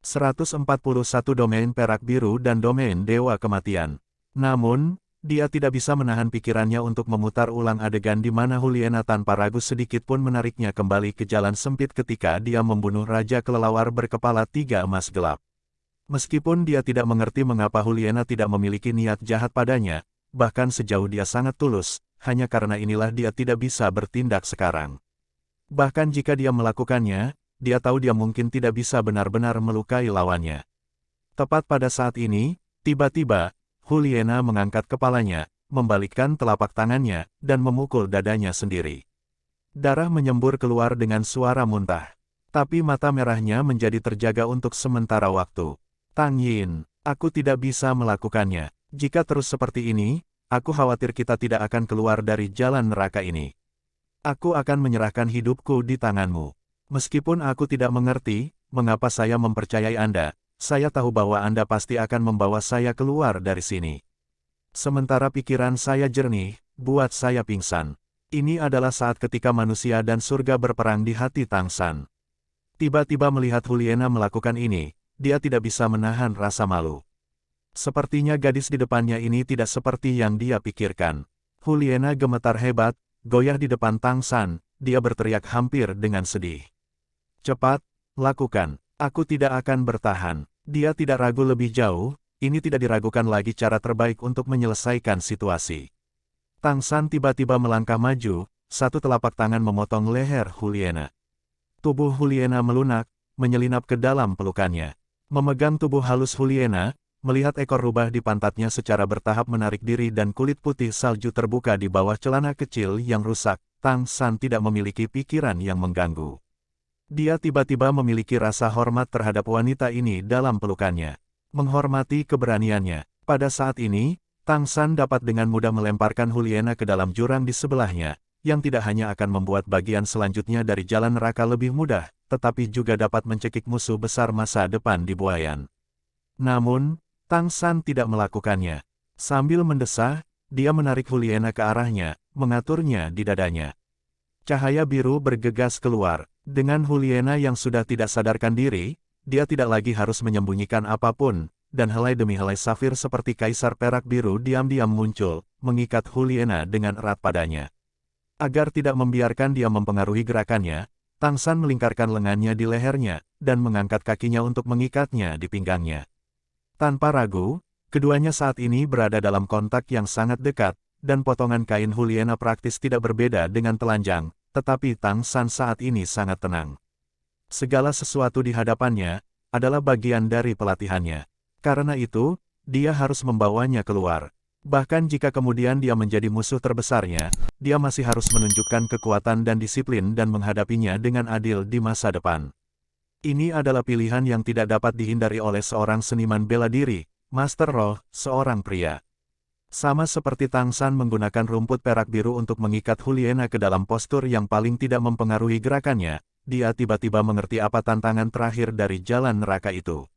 141 domain perak biru dan domain dewa kematian. Namun, dia tidak bisa menahan pikirannya untuk memutar ulang adegan di mana Juliana tanpa ragu sedikit pun menariknya kembali ke jalan sempit ketika dia membunuh Raja Kelelawar berkepala 3 emas gelap. Meskipun dia tidak mengerti mengapa Juliana tidak memiliki niat jahat padanya, bahkan sejauh dia sangat tulus, hanya karena inilah dia tidak bisa bertindak sekarang. Bahkan jika dia melakukannya, dia tahu dia mungkin tidak bisa benar-benar melukai lawannya. Tepat pada saat ini, tiba-tiba, Juliana mengangkat kepalanya, membalikkan telapak tangannya, dan memukul dadanya sendiri. Darah menyembur keluar dengan suara muntah. Tapi mata merahnya menjadi terjaga untuk sementara waktu. Tang Yin, aku tidak bisa melakukannya. Jika terus seperti ini, aku khawatir kita tidak akan keluar dari jalan neraka ini. Aku akan menyerahkan hidupku di tanganmu. Meskipun aku tidak mengerti, mengapa saya mempercayai Anda, saya tahu bahwa Anda pasti akan membawa saya keluar dari sini. Sementara pikiran saya jernih, buat saya pingsan. Ini adalah saat ketika manusia dan surga berperang di hati Tang San. Tiba-tiba melihat Juliana melakukan ini, dia tidak bisa menahan rasa malu. Sepertinya gadis di depannya ini tidak seperti yang dia pikirkan. Juliana gemetar hebat, goyah di depan Tang San, dia berteriak hampir dengan sedih. Cepat, lakukan. Aku tidak akan bertahan. Dia tidak ragu lebih jauh, ini tidak diragukan lagi cara terbaik untuk menyelesaikan situasi. Tang San tiba-tiba melangkah maju, satu telapak tangan memotong leher Juliana. Tubuh Juliana melunak, menyelinap ke dalam pelukannya. Memegang tubuh halus Juliana, melihat ekor rubah di pantatnya secara bertahap menarik diri dan kulit putih salju terbuka di bawah celana kecil yang rusak, Tang San tidak memiliki pikiran yang mengganggu. Dia tiba-tiba memiliki rasa hormat terhadap wanita ini dalam pelukannya. Menghormati keberaniannya. Pada saat ini, Tang San dapat dengan mudah melemparkan Juliana ke dalam jurang di sebelahnya, yang tidak hanya akan membuat bagian selanjutnya dari jalan neraka lebih mudah, tetapi juga dapat mencekik musuh besar masa depan di buayan. Namun, Tang San tidak melakukannya. Sambil mendesah, dia menarik Juliana ke arahnya, mengaturnya di dadanya. Cahaya biru bergegas keluar. Dengan Juliana yang sudah tidak sadarkan diri, dia tidak lagi harus menyembunyikan apapun, dan helai demi helai safir seperti kaisar perak biru diam-diam muncul, mengikat Juliana dengan erat padanya. Agar tidak membiarkan dia mempengaruhi gerakannya, Tang San melingkarkan lengannya di lehernya, dan mengangkat kakinya untuk mengikatnya di pinggangnya. Tanpa ragu, keduanya saat ini berada dalam kontak yang sangat dekat, dan potongan kain Juliana praktis tidak berbeda dengan telanjang, tetapi Tang San saat ini sangat tenang. Segala sesuatu di hadapannya adalah bagian dari pelatihannya. Karena itu, dia harus membawanya keluar. Bahkan jika kemudian dia menjadi musuh terbesarnya, dia masih harus menunjukkan kekuatan dan disiplin dan menghadapinya dengan adil di masa depan. Ini adalah pilihan yang tidak dapat dihindari oleh seorang seniman bela diri, Master Roh, seorang pria. Sama seperti Tang San menggunakan rumput perak biru untuk mengikat Juliana ke dalam postur yang paling tidak mempengaruhi gerakannya, dia tiba-tiba mengerti apa tantangan terakhir dari jalan neraka itu.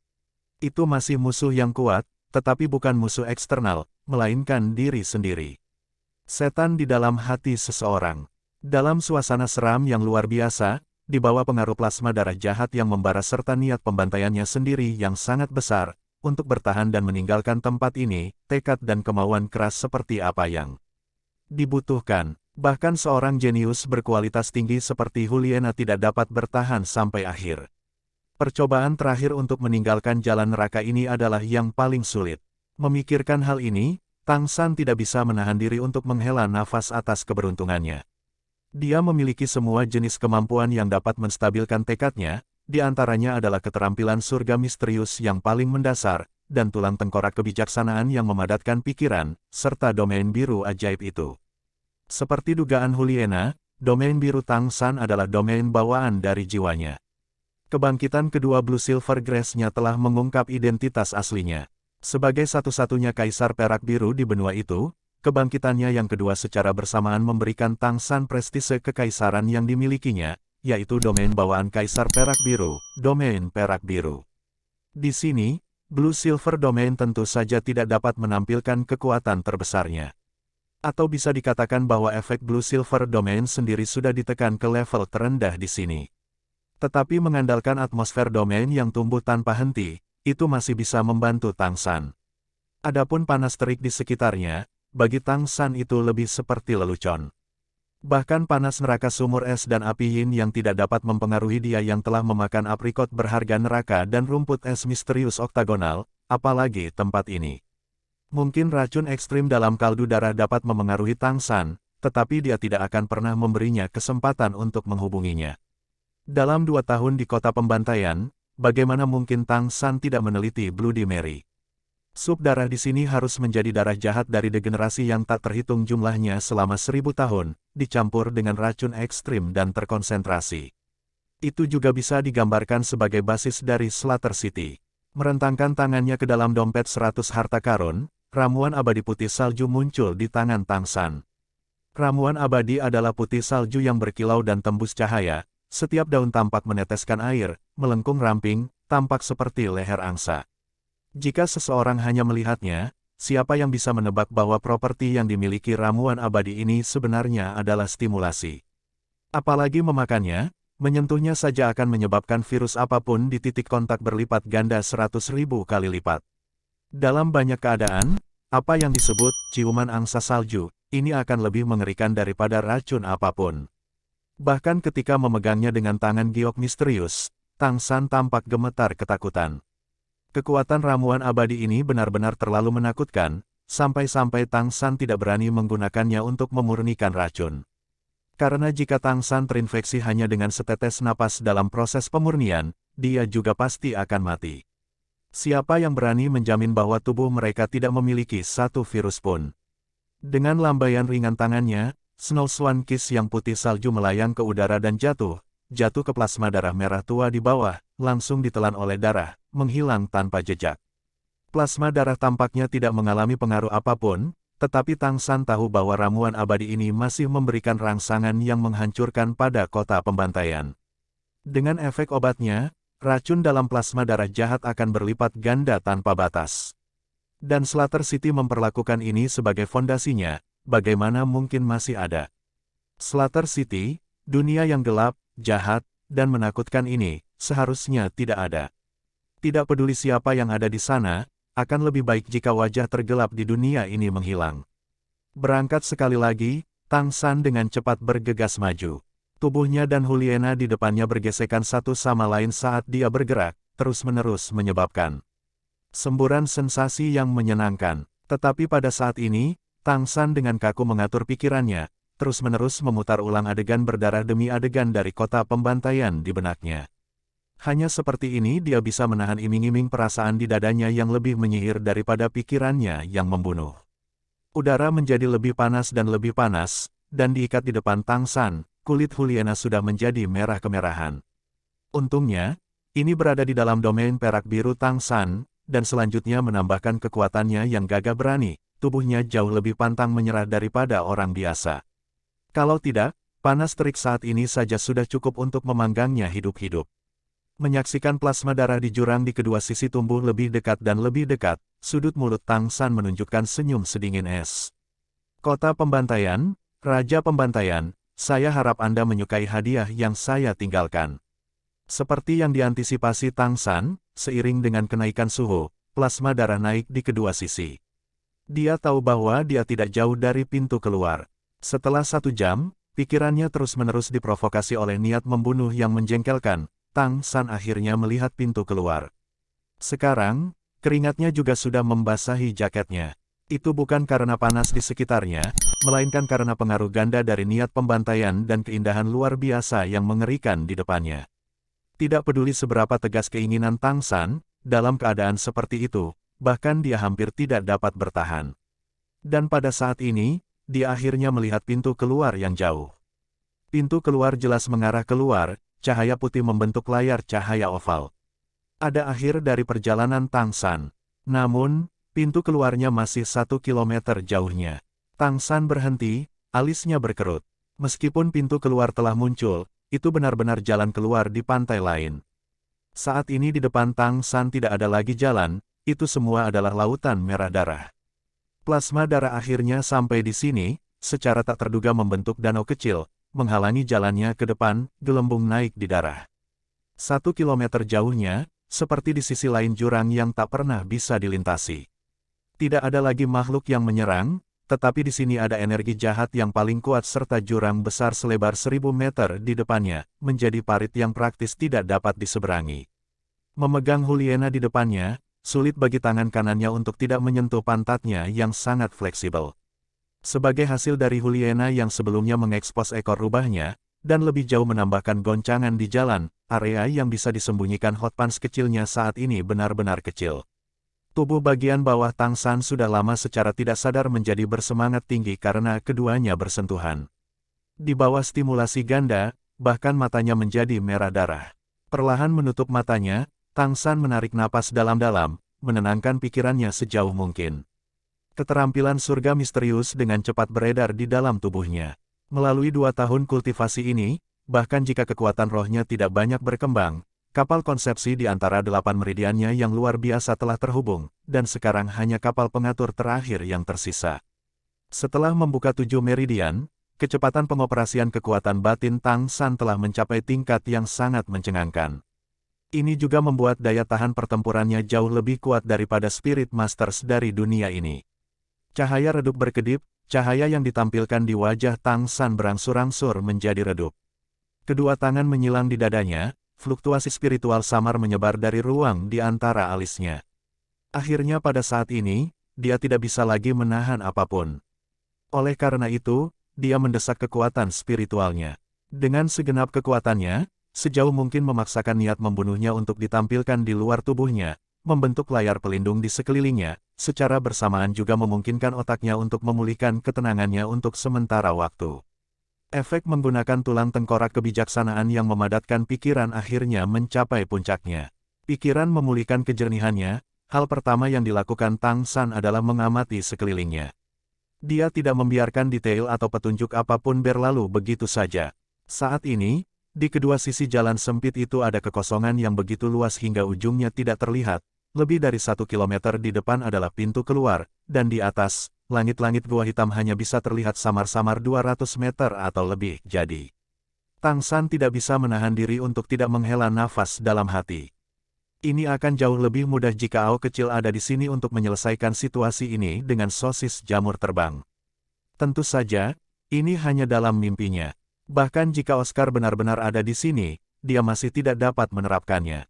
Itu masih musuh yang kuat, tetapi bukan musuh eksternal, melainkan diri sendiri. Setan di dalam hati seseorang. Dalam suasana seram yang luar biasa, di bawah pengaruh plasma darah jahat yang membara serta niat pembantaiannya sendiri yang sangat besar, untuk bertahan dan meninggalkan tempat ini, tekad dan kemauan keras seperti apa yang dibutuhkan. Bahkan seorang jenius berkualitas tinggi seperti Juliana tidak dapat bertahan sampai akhir. Percobaan terakhir untuk meninggalkan jalan neraka ini adalah yang paling sulit. Memikirkan hal ini, Tang San tidak bisa menahan diri untuk menghela nafas atas keberuntungannya. Dia memiliki semua jenis kemampuan yang dapat menstabilkan tekadnya, di antaranya adalah keterampilan surga misterius yang paling mendasar, dan tulang tengkorak kebijaksanaan yang memadatkan pikiran, serta domain biru ajaib itu. Seperti dugaan Juliana, domain biru Tang San adalah domain bawaan dari jiwanya. Kebangkitan kedua Blue Silver Grace-nya telah mengungkap identitas aslinya. Sebagai satu-satunya kaisar perak biru di benua itu, kebangkitannya yang kedua secara bersamaan memberikan Tang San prestise kekaisaran yang dimilikinya, yaitu domain bawaan Kaisar Perak Biru, domain Perak Biru. Di sini, Blue Silver Domain tentu saja tidak dapat menampilkan kekuatan terbesarnya. Atau bisa dikatakan bahwa efek Blue Silver Domain sendiri sudah ditekan ke level terendah di sini. Tetapi mengandalkan atmosfer domain yang tumbuh tanpa henti, itu masih bisa membantu Tang San. Adapun panas terik di sekitarnya, bagi Tang San itu lebih seperti lelucon. Bahkan panas neraka sumur es dan api yin yang tidak dapat mempengaruhi dia yang telah memakan aprikot berharga neraka dan rumput es misterius oktagonal, apalagi tempat ini. Mungkin racun ekstrim dalam kaldu darah dapat memengaruhi Tang San, tetapi dia tidak akan pernah memberinya kesempatan untuk menghubunginya. Dalam 2 tahun di kota pembantaian, bagaimana mungkin Tang San tidak meneliti Bloody Mary? Sup darah di sini harus menjadi darah jahat dari degenerasi yang tak terhitung jumlahnya selama 1000 tahun, dicampur dengan racun ekstrim dan terkonsentrasi. Itu juga bisa digambarkan sebagai basis dari Slaughter City. Merentangkan tangannya ke dalam dompet 100 harta karun, ramuan abadi putih salju muncul di tangan Tang San. Ramuan abadi adalah putih salju yang berkilau dan tembus cahaya, setiap daun tampak meneteskan air, melengkung ramping, tampak seperti leher angsa. Jika seseorang hanya melihatnya, siapa yang bisa menebak bahwa properti yang dimiliki ramuan abadi ini sebenarnya adalah stimulasi? Apalagi memakannya, menyentuhnya saja akan menyebabkan virus apapun di titik kontak berlipat ganda 100.000 kali lipat. Dalam banyak keadaan, apa yang disebut ciuman angsa salju, ini akan lebih mengerikan daripada racun apapun. Bahkan ketika memegangnya dengan tangan giok misterius, Tang San tampak gemetar ketakutan. Kekuatan ramuan abadi ini benar-benar terlalu menakutkan, sampai-sampai Tang San tidak berani menggunakannya untuk memurnikan racun. Karena jika Tang San terinfeksi hanya dengan setetes napas dalam proses pemurnian, dia juga pasti akan mati. Siapa yang berani menjamin bahwa tubuh mereka tidak memiliki satu virus pun? Dengan lambaian ringan tangannya, Snow Swan Kiss yang putih salju melayang ke udara dan jatuh ke plasma darah merah tua di bawah, langsung ditelan oleh darah, menghilang tanpa jejak. Plasma darah tampaknya tidak mengalami pengaruh apapun, tetapi Tang San tahu bahwa ramuan abadi ini masih memberikan rangsangan yang menghancurkan pada kota pembantaian. Dengan efek obatnya, racun dalam plasma darah jahat akan berlipat ganda tanpa batas. Dan Slaughter City memperlakukan ini sebagai fondasinya, bagaimana mungkin masih ada? Slaughter City, dunia yang gelap, jahat, dan menakutkan ini, seharusnya tidak ada. Tidak peduli siapa yang ada di sana, akan lebih baik jika wajah tergelap di dunia ini menghilang. Berangkat sekali lagi, Tang San dengan cepat bergegas maju. Tubuhnya dan Juliana di depannya bergesekan satu sama lain saat dia bergerak, terus-menerus menyebabkan semburan sensasi yang menyenangkan. Tetapi pada saat ini, Tang San dengan kaku mengatur pikirannya, terus-menerus memutar ulang adegan berdarah demi adegan dari kota pembantaian di benaknya. Hanya seperti ini dia bisa menahan iming-iming perasaan di dadanya yang lebih menyihir daripada pikirannya yang membunuh. Udara menjadi lebih panas, dan diikat di depan Tang San, kulit Juliana sudah menjadi merah kemerahan. Untungnya, ini berada di dalam domain perak biru Tang San, dan selanjutnya menambahkan kekuatannya yang gagah berani, tubuhnya jauh lebih pantang menyerah daripada orang biasa. Kalau tidak, panas terik saat ini saja sudah cukup untuk memanggangnya hidup-hidup. Menyaksikan plasma darah di jurang di kedua sisi tumbuh lebih dekat dan lebih dekat, sudut mulut Tang San menunjukkan senyum sedingin es. Kota pembantaian, Raja Pembantaian, saya harap Anda menyukai hadiah yang saya tinggalkan. Seperti yang diantisipasi Tang San, seiring dengan kenaikan suhu, plasma darah naik di kedua sisi. Dia tahu bahwa dia tidak jauh dari pintu keluar. Setelah 1 jam, pikirannya terus-menerus diprovokasi oleh niat membunuh yang menjengkelkan. Tang San akhirnya melihat pintu keluar. Sekarang, keringatnya juga sudah membasahi jaketnya. Itu bukan karena panas di sekitarnya, melainkan karena pengaruh ganda dari niat pembantaian dan keindahan luar biasa yang mengerikan di depannya. Tidak peduli seberapa tegas keinginan Tang San, dalam keadaan seperti itu, bahkan dia hampir tidak dapat bertahan. Dan pada saat ini, dia akhirnya melihat pintu keluar yang jauh. Pintu keluar jelas mengarah keluar, cahaya putih membentuk layar cahaya oval. Ada akhir dari perjalanan Tang San. Namun, pintu keluarnya masih 1 kilometer jauhnya. Tang San berhenti, alisnya berkerut. Meskipun pintu keluar telah muncul, itu benar-benar jalan keluar di pantai lain. Saat ini di depan Tang San tidak ada lagi jalan, itu semua adalah lautan merah darah. Plasma darah akhirnya sampai di sini, secara tak terduga membentuk danau kecil, menghalangi jalannya ke depan, gelembung naik di darah. 1 kilometer jauhnya, seperti di sisi lain jurang yang tak pernah bisa dilintasi. Tidak ada lagi makhluk yang menyerang, tetapi di sini ada energi jahat yang paling kuat serta jurang besar selebar 1000 meter di depannya, menjadi parit yang praktis tidak dapat diseberangi. Memegang Juliana di depannya, sulit bagi tangan kanannya untuk tidak menyentuh pantatnya yang sangat fleksibel. Sebagai hasil dari Juliana yang sebelumnya mengekspos ekor rubahnya, dan lebih jauh menambahkan goncangan di jalan, area yang bisa disembunyikan hot pants kecilnya saat ini benar-benar kecil. Tubuh bagian bawah Tang San sudah lama secara tidak sadar menjadi bersemangat tinggi karena keduanya bersentuhan. Di bawah stimulasi ganda, bahkan matanya menjadi merah darah. Perlahan menutup matanya, Tang San menarik napas dalam-dalam, menenangkan pikirannya sejauh mungkin. Keterampilan surga misterius dengan cepat beredar di dalam tubuhnya. Melalui 2 tahun kultivasi ini, bahkan jika kekuatan rohnya tidak banyak berkembang, kapal konsepsi di antara 8 meridiannya yang luar biasa telah terhubung, dan sekarang hanya kapal pengatur terakhir yang tersisa. Setelah membuka 7 meridian, kecepatan pengoperasian kekuatan batin Tang San telah mencapai tingkat yang sangat mencengangkan. Ini juga membuat daya tahan pertempurannya jauh lebih kuat daripada Spirit Masters dari dunia ini. Cahaya redup berkedip, cahaya yang ditampilkan di wajah Tang San berangsur-angsur menjadi redup. Kedua tangan menyilang di dadanya, fluktuasi spiritual samar menyebar dari ruang di antara alisnya. Akhirnya pada saat ini, dia tidak bisa lagi menahan apapun. Oleh karena itu, dia mendesak kekuatan spiritualnya. Dengan segenap kekuatannya, sejauh mungkin memaksakan niat membunuhnya untuk ditampilkan di luar tubuhnya, membentuk layar pelindung di sekelilingnya, secara bersamaan juga memungkinkan otaknya untuk memulihkan ketenangannya untuk sementara waktu. Efek menggunakan tulang tengkorak kebijaksanaan yang memadatkan pikiran akhirnya mencapai puncaknya. Pikiran memulihkan kejernihannya, hal pertama yang dilakukan Tang San adalah mengamati sekelilingnya. Dia tidak membiarkan detail atau petunjuk apapun berlalu begitu saja. Saat ini, di kedua sisi jalan sempit itu ada kekosongan yang begitu luas hingga ujungnya tidak terlihat. Lebih dari 1 kilometer di depan adalah pintu keluar, dan di atas, langit-langit gua hitam hanya bisa terlihat samar-samar 200 meter atau lebih. Jadi, Tang San tidak bisa menahan diri untuk tidak menghela nafas dalam hati. Ini akan jauh lebih mudah jika Ao kecil ada di sini untuk menyelesaikan situasi ini dengan sosis jamur terbang. Tentu saja, ini hanya dalam mimpinya. Bahkan jika Oscar benar-benar ada di sini, dia masih tidak dapat menerapkannya.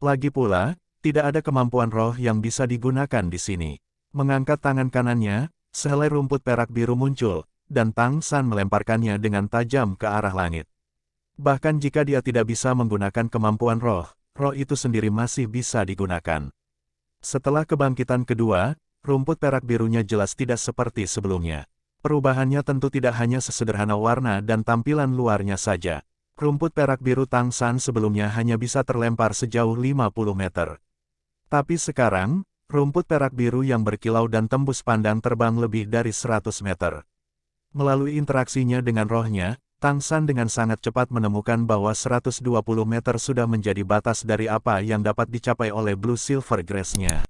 Lagi pula, tidak ada kemampuan roh yang bisa digunakan di sini. Mengangkat tangan kanannya, sehelai rumput perak biru muncul, dan Tang San melemparkannya dengan tajam ke arah langit. Bahkan jika dia tidak bisa menggunakan kemampuan roh, roh itu sendiri masih bisa digunakan. Setelah kebangkitan kedua, rumput perak birunya jelas tidak seperti sebelumnya. Perubahannya tentu tidak hanya sesederhana warna dan tampilan luarnya saja. Rumput perak biru Tang San sebelumnya hanya bisa terlempar sejauh 50 meter. Tapi sekarang, rumput perak biru yang berkilau dan tembus pandang terbang lebih dari 100 meter. Melalui interaksinya dengan rohnya, Tang San dengan sangat cepat menemukan bahwa 120 meter sudah menjadi batas dari apa yang dapat dicapai oleh Blue Silver Grace-nya.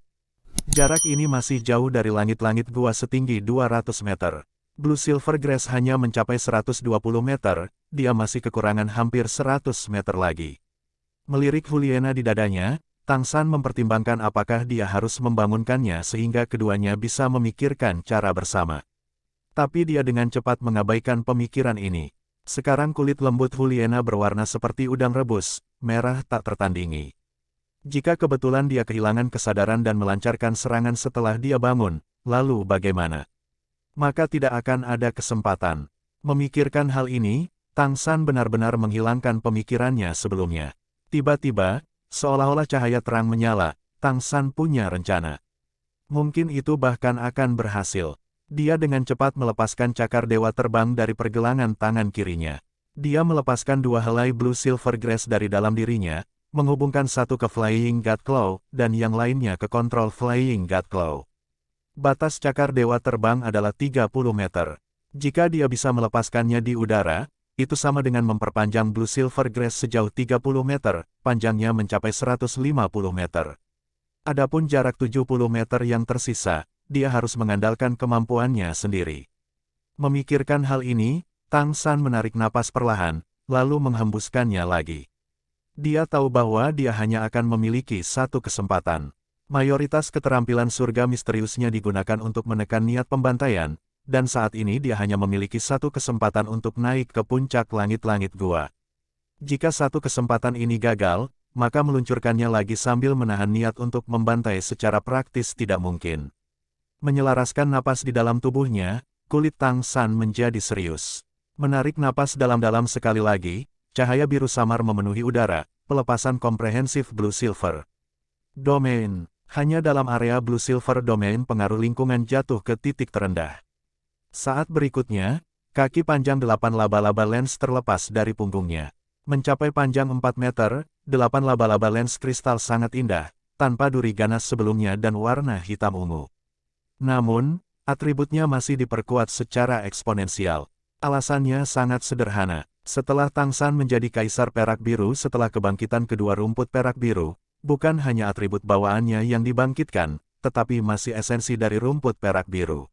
Jarak ini masih jauh dari langit-langit gua setinggi 200 meter. Blue Silver Grace hanya mencapai 120 meter, dia masih kekurangan hampir 100 meter lagi. Melirik Juliana di dadanya, Tang San mempertimbangkan apakah dia harus membangunkannya sehingga keduanya bisa memikirkan cara bersama. Tapi dia dengan cepat mengabaikan pemikiran ini. Sekarang kulit lembut Juliana berwarna seperti udang rebus, merah tak tertandingi. Jika kebetulan dia kehilangan kesadaran dan melancarkan serangan setelah dia bangun, lalu bagaimana? Maka tidak akan ada kesempatan. Memikirkan hal ini, Tang San benar-benar menghilangkan pemikirannya sebelumnya. Tiba-tiba, seolah-olah cahaya terang menyala, Tang San punya rencana. Mungkin itu bahkan akan berhasil. Dia dengan cepat melepaskan cakar dewa terbang dari pergelangan tangan kirinya. Dia melepaskan 2 helai Blue Silver Grace dari dalam dirinya, menghubungkan satu ke Flying God Claw, dan yang lainnya ke kontrol Flying God Claw. Batas cakar dewa terbang adalah 30 meter. Jika dia bisa melepaskannya di udara, itu sama dengan memperpanjang Blue Silver Grace sejauh 30 meter, panjangnya mencapai 150 meter. Adapun jarak 70 meter yang tersisa, dia harus mengandalkan kemampuannya sendiri. Memikirkan hal ini, Tang San menarik napas perlahan, lalu menghembuskannya lagi. Dia tahu bahwa dia hanya akan memiliki satu kesempatan. Mayoritas keterampilan surga misteriusnya digunakan untuk menekan niat pembantaian, dan saat ini dia hanya memiliki satu kesempatan untuk naik ke puncak langit-langit gua. Jika satu kesempatan ini gagal, maka meluncurkannya lagi sambil menahan niat untuk membantai secara praktis tidak mungkin. Menyelaraskan napas di dalam tubuhnya, kulit Tang San menjadi serius. Menarik napas dalam-dalam sekali lagi, cahaya biru samar memenuhi udara, pelepasan komprehensif Blue Silver Domain. Hanya dalam area Blue Silver Domain pengaruh lingkungan jatuh ke titik terendah. Saat berikutnya, kaki panjang 8 laba-laba lens terlepas dari punggungnya. Mencapai panjang 4 meter, 8 laba-laba lens kristal sangat indah, tanpa duri ganas sebelumnya dan warna hitam ungu. Namun, atributnya masih diperkuat secara eksponensial. Alasannya sangat sederhana. Setelah Tang San menjadi kaisar perak biru setelah kebangkitan kedua rumput perak biru, bukan hanya atribut bawaannya yang dibangkitkan, tetapi masih esensi dari rumput perak biru.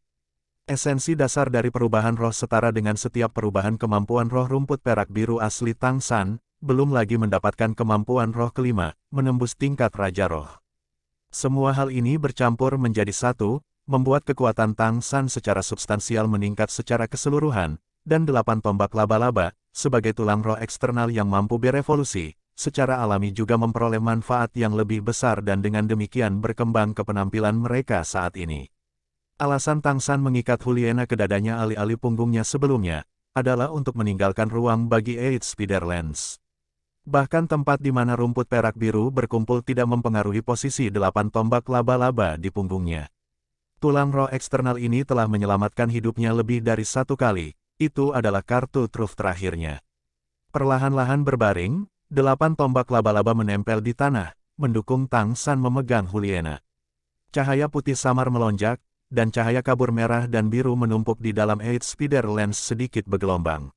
Esensi dasar dari perubahan roh setara dengan setiap perubahan kemampuan roh rumput perak biru asli Tang San, belum lagi mendapatkan kemampuan roh kelima, menembus tingkat Raja Roh. Semua hal ini bercampur menjadi satu, membuat kekuatan Tang San secara substansial meningkat secara keseluruhan, dan 8 tombak laba-laba, sebagai tulang roh eksternal yang mampu berevolusi, secara alami juga memperoleh manfaat yang lebih besar dan dengan demikian berkembang ke penampilan mereka saat ini. Alasan Tang San mengikat Juliana ke dadanya alih-alih punggungnya sebelumnya, adalah untuk meninggalkan ruang bagi Eight Spider Lens. Bahkan tempat di mana rumput perak biru berkumpul tidak mempengaruhi posisi 8 tombak laba-laba di punggungnya. Tulang roh eksternal ini telah menyelamatkan hidupnya lebih dari satu kali, itu adalah kartu truf terakhirnya. Perlahan-lahan berbaring, 8 tombak laba-laba menempel di tanah, mendukung Tang San memegang Juliana. Cahaya putih samar melonjak, dan cahaya kabur merah dan biru menumpuk di dalam Eight Spider Lens sedikit bergelombang.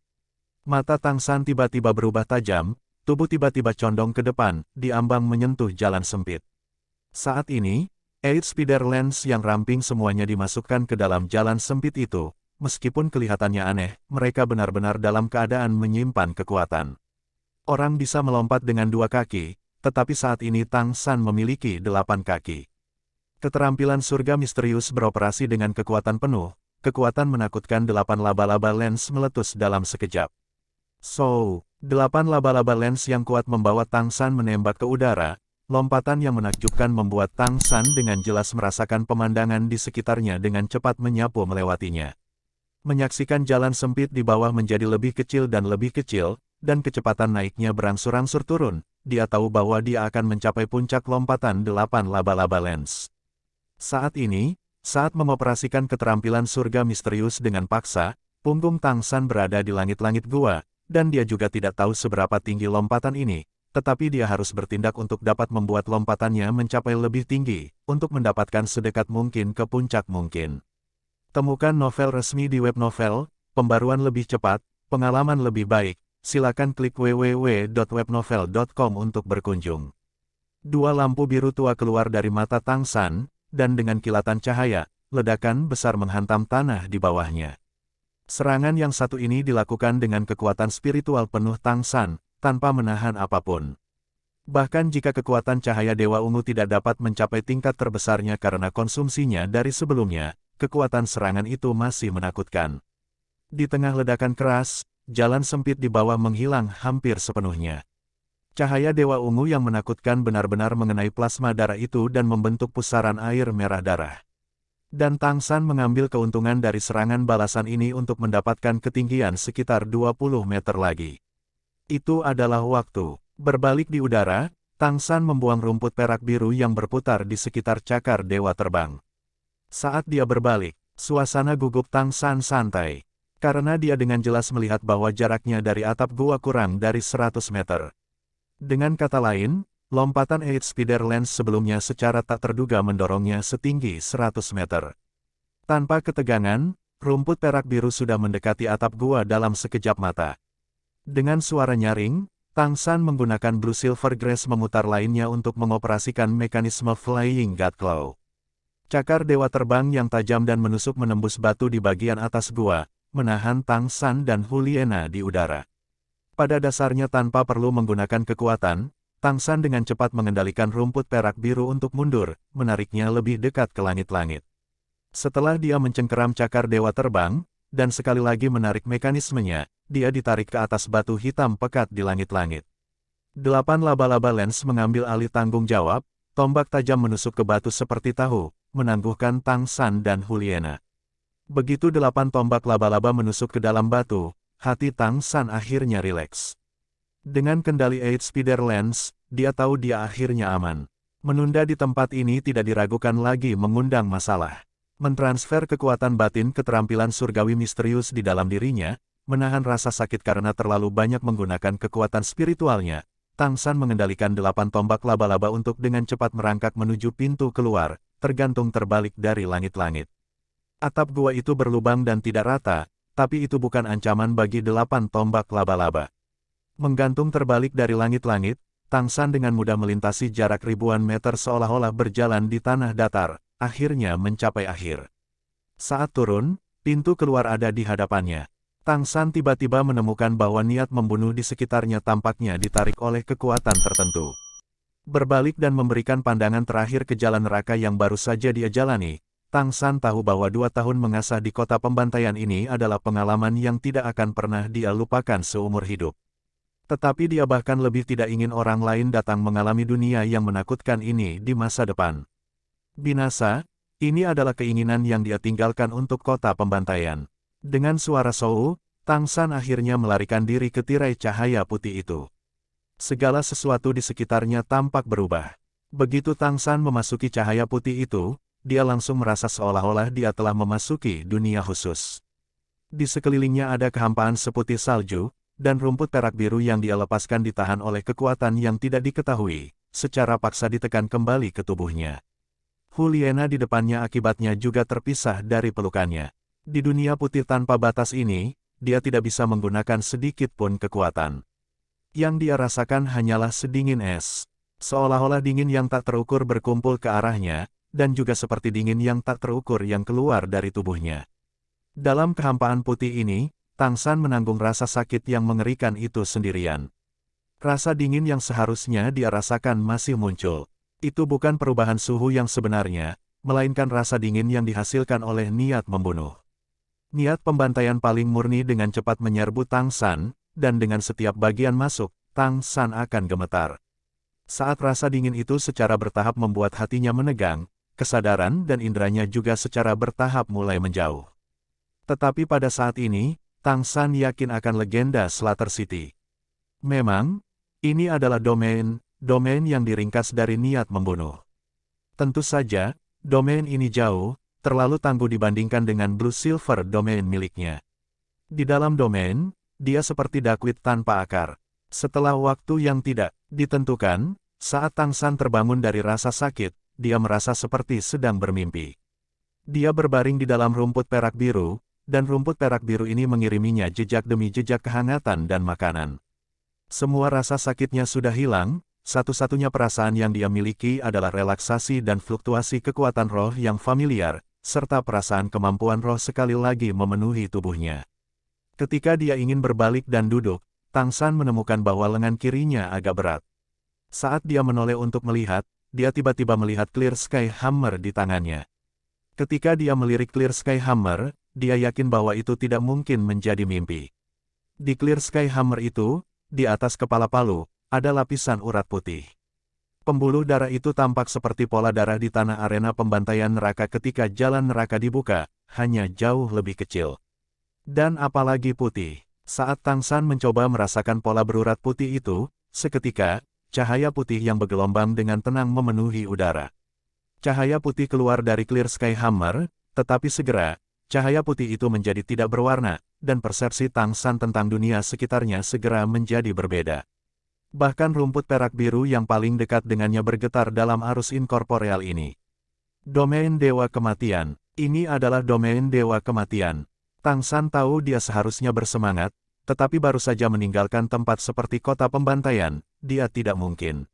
Mata Tang San tiba-tiba berubah tajam, tubuh tiba-tiba condong ke depan, diambang menyentuh jalan sempit. Saat ini, Eight Spider Lens yang ramping semuanya dimasukkan ke dalam jalan sempit itu, meskipun kelihatannya aneh, mereka benar-benar dalam keadaan menyimpan kekuatan. Orang bisa melompat dengan 2 kaki, tetapi saat ini Tang San memiliki 8 kaki. Keterampilan surga misterius beroperasi dengan kekuatan penuh, kekuatan menakutkan 8 laba-laba lens meletus dalam sekejap. 8 laba-laba lens yang kuat membawa Tang San menembak ke udara, lompatan yang menakjubkan membuat Tang San dengan jelas merasakan pemandangan di sekitarnya dengan cepat menyapu melewatinya. Menyaksikan jalan sempit di bawah menjadi lebih kecil, dan kecepatan naiknya berangsur-angsur turun, dia tahu bahwa dia akan mencapai puncak lompatan 8 laba-laba lens. Saat ini, saat mengoperasikan keterampilan surga misterius dengan paksa, punggung Tang San berada di langit-langit gua, dan dia juga tidak tahu seberapa tinggi lompatan ini, tetapi dia harus bertindak untuk dapat membuat lompatannya mencapai lebih tinggi, untuk mendapatkan sedekat mungkin ke puncak mungkin. Temukan novel resmi di web novel, pembaruan lebih cepat, pengalaman lebih baik, silakan klik www.webnovel.com untuk berkunjung. 2 lampu biru tua keluar dari mata Tang San, dan dengan kilatan cahaya, ledakan besar menghantam tanah di bawahnya. Serangan yang satu ini dilakukan dengan kekuatan spiritual penuh Tang San, tanpa menahan apapun. Bahkan jika kekuatan cahaya Dewa Ungu tidak dapat mencapai tingkat terbesarnya karena konsumsinya dari sebelumnya, kekuatan serangan itu masih menakutkan. Di tengah ledakan keras, jalan sempit di bawah menghilang hampir sepenuhnya. Cahaya Dewa Ungu yang menakutkan benar-benar mengenai plasma darah itu dan membentuk pusaran air merah darah. Dan Tang San mengambil keuntungan dari serangan balasan ini untuk mendapatkan ketinggian sekitar 20 meter lagi. Itu adalah waktu. Berbalik di udara, Tang San membuang rumput perak biru yang berputar di sekitar cakar Dewa Terbang. Saat dia berbalik, suasana gugup Tang San santai. Karena dia dengan jelas melihat bahwa jaraknya dari atap gua kurang dari 100 meter. Dengan kata lain, lompatan Eight Spider Lens sebelumnya secara tak terduga mendorongnya setinggi 100 meter. Tanpa ketegangan, rumput perak biru sudah mendekati atap gua dalam sekejap mata. Dengan suara nyaring, Tang San menggunakan Blue Silver Grace memutar lainnya untuk mengoperasikan mekanisme Flying God Claw. Cakar Dewa Terbang yang tajam dan menusuk menembus batu di bagian atas gua, menahan Tang San dan Juliana di udara. Pada dasarnya tanpa perlu menggunakan kekuatan, Tang San dengan cepat mengendalikan rumput perak biru untuk mundur, menariknya lebih dekat ke langit-langit. Setelah dia mencengkeram cakar dewa terbang, dan sekali lagi menarik mekanismenya, dia ditarik ke atas batu hitam pekat di langit-langit. 8 laba-laba lens mengambil alih tanggung jawab, tombak tajam menusuk ke batu seperti tahu, menangguhkan Tang San dan Juliana. Begitu 8 tombak laba-laba menusuk ke dalam batu, hati Tang San akhirnya rileks. Dengan kendali 8 Spider Lens, dia tahu dia akhirnya aman. Menunda di tempat ini tidak diragukan lagi mengundang masalah. Mentransfer kekuatan batin keterampilan surgawi misterius di dalam dirinya, menahan rasa sakit karena terlalu banyak menggunakan kekuatan spiritualnya. Tang San mengendalikan 8 tombak laba-laba untuk dengan cepat merangkak menuju pintu keluar, tergantung terbalik dari langit-langit. Atap gua itu berlubang dan tidak rata, tapi itu bukan ancaman bagi 8 tombak laba-laba. Menggantung terbalik dari langit-langit, Tang San dengan mudah melintasi jarak ribuan meter seolah-olah berjalan di tanah datar, akhirnya mencapai akhir. Saat turun, pintu keluar ada di hadapannya. Tang San tiba-tiba menemukan bahwa niat membunuh di sekitarnya tampaknya ditarik oleh kekuatan tertentu. Berbalik dan memberikan pandangan terakhir ke jalan neraka yang baru saja dia jalani, Tang San tahu bahwa 2 tahun mengasah di kota pembantaian ini adalah pengalaman yang tidak akan pernah dia lupakan seumur hidup. Tetapi dia bahkan lebih tidak ingin orang lain datang mengalami dunia yang menakutkan ini di masa depan. Binasa, ini adalah keinginan yang dia tinggalkan untuk kota pembantaian. Dengan suara Sou, Tang San akhirnya melarikan diri ke tirai cahaya putih itu. Segala sesuatu di sekitarnya tampak berubah. Begitu Tang San memasuki cahaya putih itu, dia langsung merasa seolah-olah dia telah memasuki dunia khusus. Di sekelilingnya ada kehampaan seputih salju, dan rumput perak biru yang dia lepaskan ditahan oleh kekuatan yang tidak diketahui, secara paksa ditekan kembali ke tubuhnya. Juliana di depannya akibatnya juga terpisah dari pelukannya. Di dunia putih tanpa batas ini, dia tidak bisa menggunakan sedikit pun kekuatan. Yang dia rasakan hanyalah sedingin es. Seolah-olah dingin yang tak terukur berkumpul ke arahnya, dan juga seperti dingin yang tak terukur yang keluar dari tubuhnya. Dalam kehampaan putih ini, Tang San menanggung rasa sakit yang mengerikan itu sendirian. Rasa dingin yang seharusnya dia rasakan masih muncul. Itu bukan perubahan suhu yang sebenarnya, melainkan rasa dingin yang dihasilkan oleh niat membunuh. Niat pembantaian paling murni dengan cepat menyerbu Tang San, dan dengan setiap bagian masuk, Tang San akan gemetar. Saat rasa dingin itu secara bertahap membuat hatinya menegang, kesadaran dan inderanya juga secara bertahap mulai menjauh. Tetapi pada saat ini, Tang San yakin akan legenda Slaughter City. Memang, ini adalah domain yang diringkas dari niat membunuh. Tentu saja, domain ini jauh, terlalu tangguh dibandingkan dengan Blue Silver domain miliknya. Di dalam domain, dia seperti dakwit tanpa akar. Setelah waktu yang tidak ditentukan, saat Tang San terbangun dari rasa sakit, dia merasa seperti sedang bermimpi. Dia berbaring di dalam rumput perak biru, dan rumput perak biru ini mengiriminya jejak demi jejak kehangatan dan makanan. Semua rasa sakitnya sudah hilang, satu-satunya perasaan yang dia miliki adalah relaksasi dan fluktuasi kekuatan roh yang familiar, serta perasaan kemampuan roh sekali lagi memenuhi tubuhnya. Ketika dia ingin berbalik dan duduk, Tang San menemukan bahwa lengan kirinya agak berat. Saat dia menoleh untuk melihat, dia tiba-tiba melihat Clear Sky Hammer di tangannya. Ketika dia melirik Clear Sky Hammer, dia yakin bahwa itu tidak mungkin menjadi mimpi. Di Clear Sky Hammer itu, di atas kepala Palu, ada lapisan urat putih. Pembuluh darah itu tampak seperti pola darah di tanah arena pembantaian neraka ketika jalan neraka dibuka, hanya jauh lebih kecil. Dan apalagi putih. Saat Tang San mencoba merasakan pola berurat putih itu, seketika, cahaya putih yang bergelombang dengan tenang memenuhi udara. Cahaya putih keluar dari Clear Sky Hammer, tetapi segera, cahaya putih itu menjadi tidak berwarna, dan persepsi Tang San tentang dunia sekitarnya segera menjadi berbeda. Bahkan rumput perak biru yang paling dekat dengannya bergetar dalam arus inkorporeal ini. Domain Dewa Kematian. Ini adalah domain Dewa Kematian. Tang San tahu dia seharusnya bersemangat, tetapi baru saja meninggalkan tempat seperti kota pembantaian, dia tidak mungkin.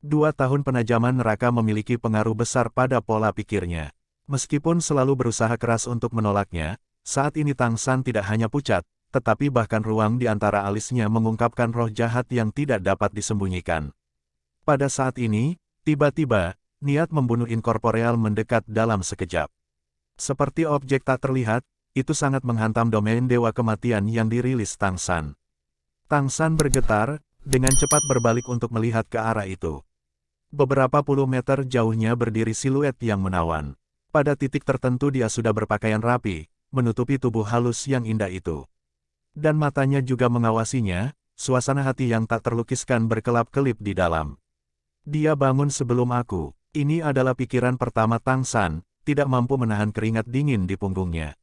2 tahun penajaman neraka memiliki pengaruh besar pada pola pikirnya. Meskipun selalu berusaha keras untuk menolaknya, saat ini Tang San tidak hanya pucat, tetapi bahkan ruang di antara alisnya mengungkapkan roh jahat yang tidak dapat disembunyikan. Pada saat ini, tiba-tiba, niat membunuh inkorporeal mendekat dalam sekejap. Seperti objek tak terlihat, itu sangat menghantam domain Dewa Kematian yang dirilis Tang San. Tang San bergetar, dengan cepat berbalik untuk melihat ke arah itu. Beberapa puluh meter jauhnya berdiri siluet yang menawan. Pada titik tertentu dia sudah berpakaian rapi, menutupi tubuh halus yang indah itu. Dan matanya juga mengawasinya, suasana hati yang tak terlukiskan berkelap-kelip di dalam. Dia bangun sebelum aku. Ini adalah pikiran pertama Tang San, tidak mampu menahan keringat dingin di punggungnya.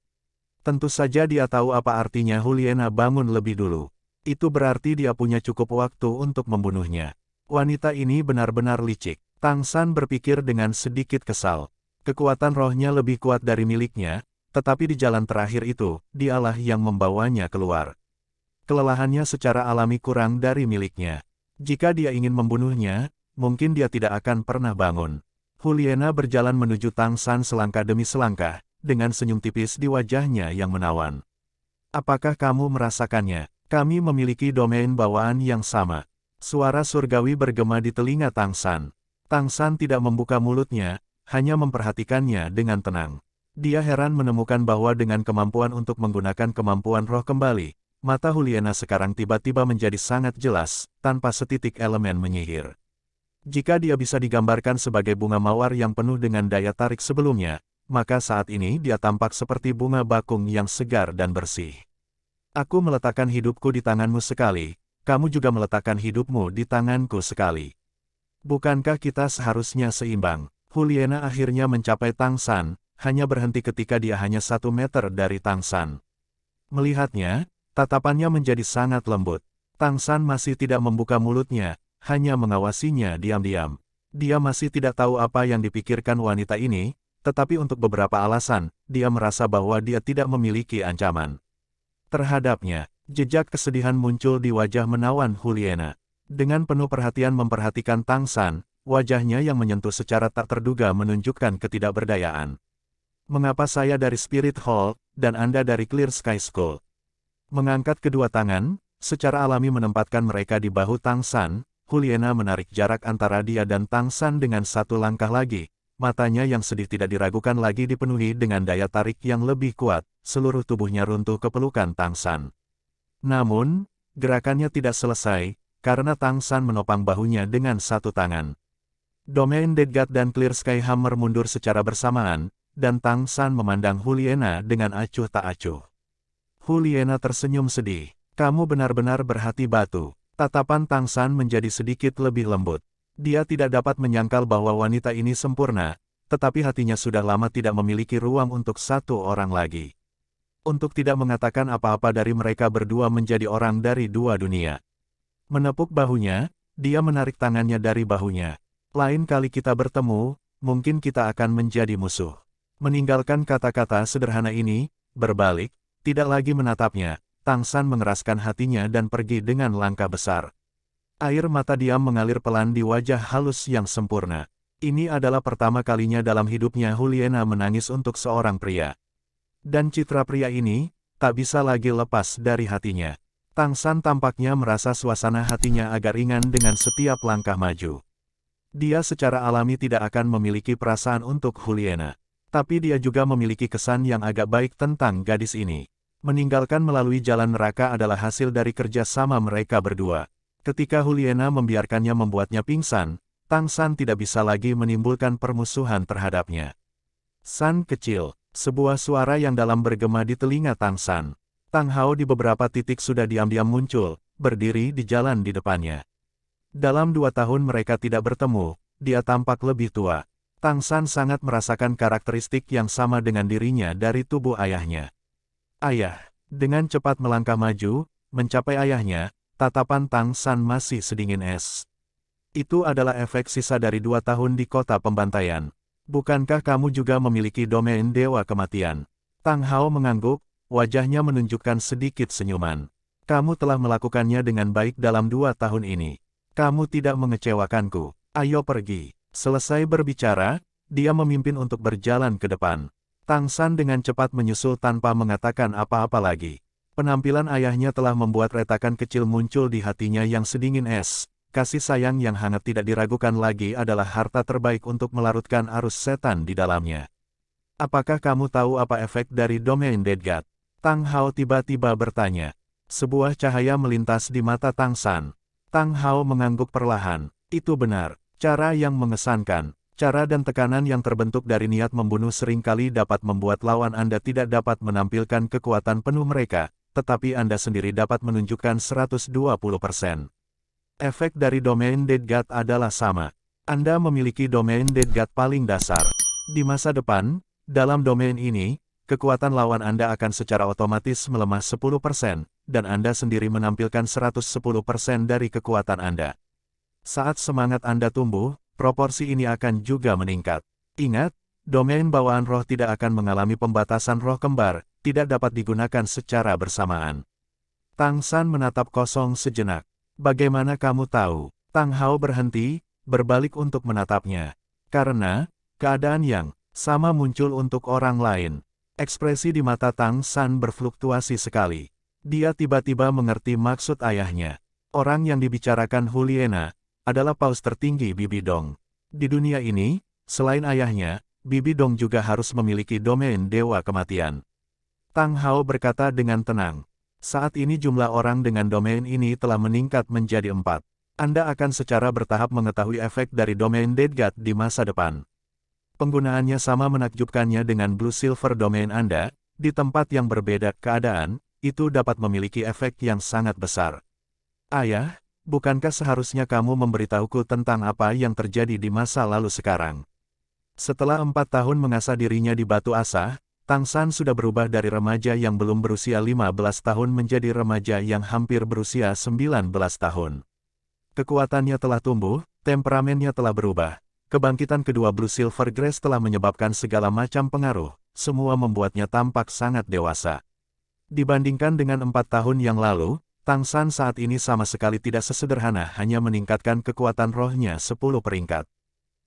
Tentu saja dia tahu apa artinya Juliana bangun lebih dulu. Itu berarti dia punya cukup waktu untuk membunuhnya. Wanita ini benar-benar licik. Tang San berpikir dengan sedikit kesal. Kekuatan rohnya lebih kuat dari miliknya, tetapi di jalan terakhir itu, dialah yang membawanya keluar. Kelelahannya secara alami kurang dari miliknya. Jika dia ingin membunuhnya, mungkin dia tidak akan pernah bangun. Juliana berjalan menuju Tang San selangkah demi selangkah, dengan senyum tipis di wajahnya yang menawan. Apakah kamu merasakannya? Kami memiliki domain bawaan yang sama. Suara surgawi bergema di telinga Tang San. Tang San tidak membuka mulutnya, hanya memperhatikannya dengan tenang. Dia heran menemukan bahwa dengan kemampuan untuk menggunakan kemampuan roh kembali, mata Juliana sekarang tiba-tiba menjadi sangat jelas, tanpa setitik elemen menyihir. Jika dia bisa digambarkan sebagai bunga mawar yang penuh dengan daya tarik sebelumnya, maka saat ini dia tampak seperti bunga bakung yang segar dan bersih. Aku meletakkan hidupku di tanganmu sekali, kamu juga meletakkan hidupmu di tanganku sekali. Bukankah kita seharusnya seimbang? Juliana akhirnya mencapai Tang San, hanya berhenti ketika dia hanya 1 meter dari Tang San. Melihatnya, tatapannya menjadi sangat lembut. Tang San masih tidak membuka mulutnya, hanya mengawasinya diam-diam. Dia masih tidak tahu apa yang dipikirkan wanita ini, tetapi untuk beberapa alasan, dia merasa bahwa dia tidak memiliki ancaman terhadapnya. Jejak kesedihan muncul di wajah menawan Juliana. Dengan penuh perhatian memperhatikan Tang San, wajahnya yang menyentuh secara tak terduga menunjukkan ketidakberdayaan. Mengapa saya dari Spirit Hall, dan Anda dari Clear Sky School? Mengangkat kedua tangan, secara alami menempatkan mereka di bahu Tang San, Juliana menarik jarak antara dia dan Tang San dengan 1 langkah lagi. Matanya yang sedih tidak diragukan lagi dipenuhi dengan daya tarik yang lebih kuat, seluruh tubuhnya runtuh ke pelukan Tang San. Namun, gerakannya tidak selesai, karena Tang San menopang bahunya dengan 1 tangan. Domain Dead God dan Clear Sky Hammer mundur secara bersamaan, dan Tang San memandang Juliana dengan acuh tak acuh. Juliana tersenyum sedih. Kamu benar-benar berhati batu. Tatapan Tang San menjadi sedikit lebih lembut. Dia tidak dapat menyangkal bahwa wanita ini sempurna, tetapi hatinya sudah lama tidak memiliki ruang untuk 1 orang lagi. Untuk tidak mengatakan apa-apa dari mereka berdua menjadi orang dari 2 dunia. Menepuk bahunya, dia menarik tangannya dari bahunya. Lain kali kita bertemu, mungkin kita akan menjadi musuh. Meninggalkan kata-kata sederhana ini, berbalik, tidak lagi menatapnya, Tang San mengeraskan hatinya dan pergi dengan langkah besar. Air mata diam mengalir pelan di wajah halus yang sempurna. Ini adalah pertama kalinya dalam hidupnya Juliana menangis untuk seorang pria. Dan citra pria ini, tak bisa lagi lepas dari hatinya. Tang San tampaknya merasa suasana hatinya agak ringan dengan setiap langkah maju. Dia secara alami tidak akan memiliki perasaan untuk Juliana. Tapi dia juga memiliki kesan yang agak baik tentang gadis ini. Meninggalkan melalui jalan neraka adalah hasil dari kerja sama mereka berdua. Ketika Juliana membiarkannya membuatnya pingsan, Tang San tidak bisa lagi menimbulkan permusuhan terhadapnya. San kecil, sebuah suara yang dalam bergema di telinga Tang San. Tang Hao di beberapa titik sudah diam-diam muncul, berdiri di jalan di depannya. Dalam 2 tahun mereka tidak bertemu, dia tampak lebih tua. Tang San sangat merasakan karakteristik yang sama dengan dirinya dari tubuh ayahnya. Ayah, dengan cepat melangkah maju, mencapai ayahnya, tatapan Tang San masih sedingin es. Itu adalah efek sisa dari 2 tahun di kota pembantaian. Bukankah kamu juga memiliki domain Dewa Kematian? Tang Hao mengangguk, wajahnya menunjukkan sedikit senyuman. Kamu telah melakukannya dengan baik dalam 2 tahun ini. Kamu tidak mengecewakanku. Ayo pergi. Selesai berbicara, dia memimpin untuk berjalan ke depan. Tang San dengan cepat menyusul tanpa mengatakan apa-apa lagi. Penampilan ayahnya telah membuat retakan kecil muncul di hatinya yang sedingin es, kasih sayang yang hangat tidak diragukan lagi adalah harta terbaik untuk melarutkan arus setan di dalamnya. Apakah kamu tahu apa efek dari domain Dead God? Tang Hao tiba-tiba bertanya. Sebuah cahaya melintas di mata Tang San. Tang Hao mengangguk perlahan. Itu benar. Cara yang mengesankan. Cara dan tekanan yang terbentuk dari niat membunuh seringkali dapat membuat lawan Anda tidak dapat menampilkan kekuatan penuh mereka, tetapi Anda sendiri dapat menunjukkan 120%. Efek dari domain Dead God adalah sama. Anda memiliki domain Dead God paling dasar. Di masa depan, dalam domain ini, kekuatan lawan Anda akan secara otomatis melemah 10%, dan Anda sendiri menampilkan 110% dari kekuatan Anda. Saat semangat Anda tumbuh, proporsi ini akan juga meningkat. Ingat, domain bawaan roh tidak akan mengalami pembatasan roh kembar, tidak dapat digunakan secara bersamaan. Tang San menatap kosong sejenak. Bagaimana kamu tahu? Tang Hao berhenti, berbalik untuk menatapnya. Karena, keadaan yang sama muncul untuk orang lain. Ekspresi di mata Tang San berfluktuasi sekali. Dia tiba-tiba mengerti maksud ayahnya. Orang yang dibicarakan Huliena adalah paus tertinggi Bibi Dong. Di dunia ini, selain ayahnya, Bibi Dong juga harus memiliki domain Dewa Kematian. Tang Hao berkata dengan tenang. Saat ini jumlah orang dengan domain ini telah meningkat menjadi 4. Anda akan secara bertahap mengetahui efek dari domain Dead God di masa depan. Penggunaannya sama menakjubkannya dengan Blue Silver domain Anda, di tempat yang berbeda keadaan, itu dapat memiliki efek yang sangat besar. Ayah, bukankah seharusnya kamu memberitahuku tentang apa yang terjadi di masa lalu sekarang? Setelah 4 tahun mengasah dirinya di Batu Asa, Tang San sudah berubah dari remaja yang belum berusia 15 tahun menjadi remaja yang hampir berusia 19 tahun. Kekuatannya telah tumbuh, temperamennya telah berubah. Kebangkitan kedua Blue Silver Grace telah menyebabkan segala macam pengaruh, semua membuatnya tampak sangat dewasa. Dibandingkan dengan 4 tahun yang lalu, Tang San saat ini sama sekali tidak sesederhana hanya meningkatkan kekuatan rohnya 10 peringkat.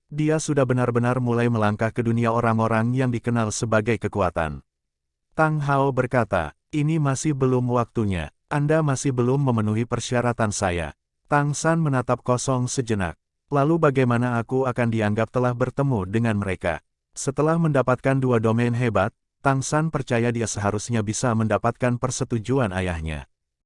Dia sudah benar-benar mulai melangkah ke dunia orang-orang yang dikenal sebagai kekuatan. Tang Hao berkata, ini masih belum waktunya, Anda masih belum memenuhi persyaratan saya. Tang San menatap kosong sejenak. Lalu bagaimana aku akan dianggap telah bertemu dengan mereka? Setelah mendapatkan 2 domain hebat, Tang San percaya dia seharusnya bisa mendapatkan persetujuan ayahnya.